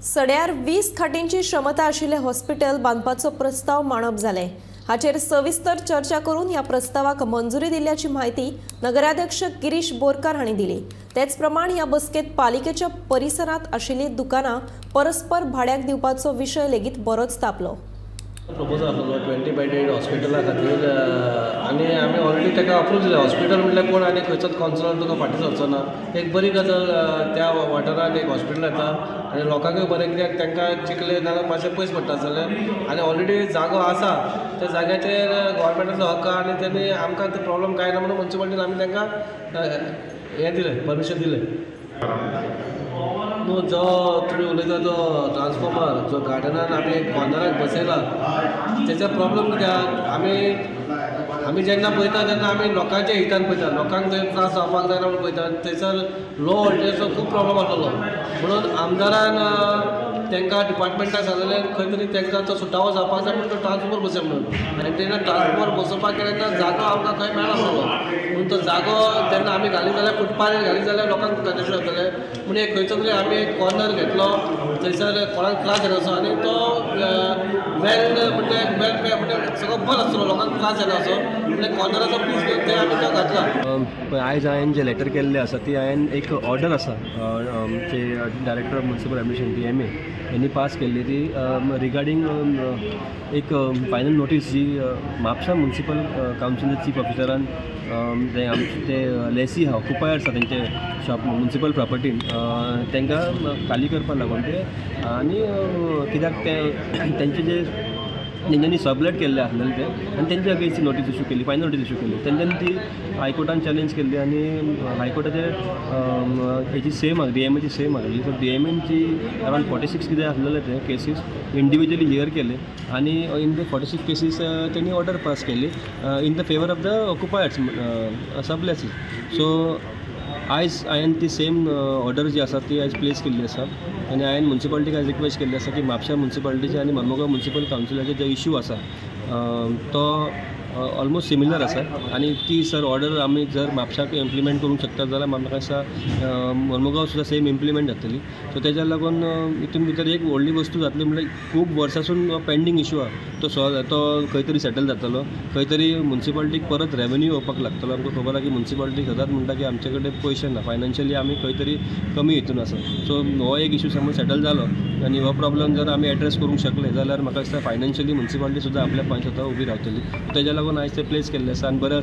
सड्यार 20 खाटींची क्षमता आशिल्ले हॉस्पिटल बांदपाचो प्रस्ताव मांडप जाले। हाचेर सविस्तर चर्चा करून ह्या प्रस्तावाक मंजुरी दिल्ल्याची माहिती नगराध्यक्ष गिरीश बोरकार हांणी दिली। तेच प्रमाण ह्या बसकेत पालिकेच्या परिसरात आशिल्ली दुकानां परस्पर भाड्याक दिवपाचो विशय लेगीत बरोच तापलो। प्रपोजल आसलो 20 बेडेड हॉस्पिटला खातीर आनी आमी ऑलरेडी ताका अप्रूव दिलें। हॉस्पिटल म्हटल्यार कोण आनी खंयचोच कावन्सिलर तुका फाटीं सरचो ना। एक बरी गजाल त्या वाठारांत एक हॉस्पिटल येता आनी लोकांकूय बरें, कित्याक तांकां चिकले नाल्यार मातशें पयस पडटा आसलें आनी ऑलरेडी जागो आसा। त्या जाग्याचेर गव्हर्मेंटाचो हक्क आनी तेणी आमकां ते प्रॉब्लम कांय ना म्हणून म्युन्सिपालिटीन आमी तांकां हें दिलें, परमिशन दिलें। न्हू, जो तुमी उलयता तो ट्रान्सफॉर्मर जो गार्डनान आमी कॉर्नराक बसयला तेचो प्रॉब्लम कित्याक आमी जेन्ना पळयता तेन्ना आमी लोकांच्या हितान पळयता, लोकांक थंय त्रास जावपाक जायना म्हणून पळयता। थंयसर लो वोल्टेजचो खूब प्रॉब्लम आसलो म्हणून आमदारान तांकां डिपार्टमेंटाक सांगलें खंय तरी तांकां तो सुटावो जावपाक जाय म्हणून तो ट्रान्सफॉर्मर बसय म्हणून। आनी तेन्ना ट्रान्सफॉर्मर बसोवपाक गेले तेन्ना जागो आमकां खंय मेळनासलो म्हणून तो जागो जेन्ना आमी घाली जाल्यार फुटपाथेर घाली जाल्यार लोकांक कंजेशन जातलें म्हणून एक खंयचो तरी आमी एक कॉर्नर घेतलो थंयसर कोणाक त्रास जायनासो आनी तो म्हणजे सगळो बरो आसलो, लोकांक त्रास जायना असो म्हणजे कॉर्नराचो पीस घेवन ते आमी तो घातला। आयज हांवें जे लेटर केल्लें आसा ती हांवें एक ऑर्डर आसा ते director of municipal administration DMA यांनी पास केल्ली ती रिगार्डींग एक फायनल नोटीस जी म्हापसा म्युनिसिपल कावन्सिल चीफ ऑफिसरान ते लेसी आहा ऑक्युपायर्स आहा तेंचे शॉप म्युनिसिपल प्रॉपर्टीन तांकां खाली करपा लागून ते आनी कित्याक तेंचे जे तेंच्यांनी सबलेट केल्ले आसलेले ते आनी तेंच्या अगेन्स्ट नोटीस इशू केली, फायनल नोटीस इशू केली। तेंच्यांनी ती हायकोर्टान चॅलेंज केल्ली आनी हायकोर्टाचे हेची सेम DMAची सेम आसली। सो DMAची अरावंड 46 कितें आसलेले ते केसीस इंडिविज्युअली हियर केले आनी इन द 46 केसीस तेणी ऑर्डर पास केली in the favour of the occupiers sublessees. So आयज हांवें ती सेम ऑर्डर जी आसा ती आयज प्लेस केल्ली आसा आनी हांवें म्युनिसिपालिटीक आयज रिक्वेस्ट केल्ली आसा की म्हापसा म्युनिसिपालिटीचे आनी मर्मुगांव म्युनिसिपल कावन्सिलाचे जो इश्यू आसा तो ऑलमोस्ट सिमिलर आसा आनी ती सर ऑर्डर आमी जर म्हापशाक इम्प्लिमेंट करूंक शकता जाल्यार म्हाका दिसता मर्मुगांव सुद्दां सेम इम्प्लिमेंट जातली। सो तेज्या लागून हितून भितर एक व्हडली वस्तू जातली म्हणजे खूब वर्सांसून पेंडींग इश्यू आहा तो खंय तरी सेटल जातलो, खंय तरी म्युनिसिपालिटीक परत रेवेन्यू येवपाक लागतलो। आमकां खबर आहा की म्युनिसिपालिटी सदांच म्हणटा की आमचे कडेन पयशे ना, फायनान्शियली आमी खंय तरी कमी हितून आसा। सो हो एक इश्यू समज सेटल जालो आनी हो प्रॉब्लम जर आमी एड्रेस करूंक शकले जाल्यार म्हाका दिसता फायनान्शियली म्युनिसिपालिटी सुद्दां आपल्या पांय स्वता उबी रावतली। तेज्या लागून आयज ते प्लेस केल्ले आसा आनी बरें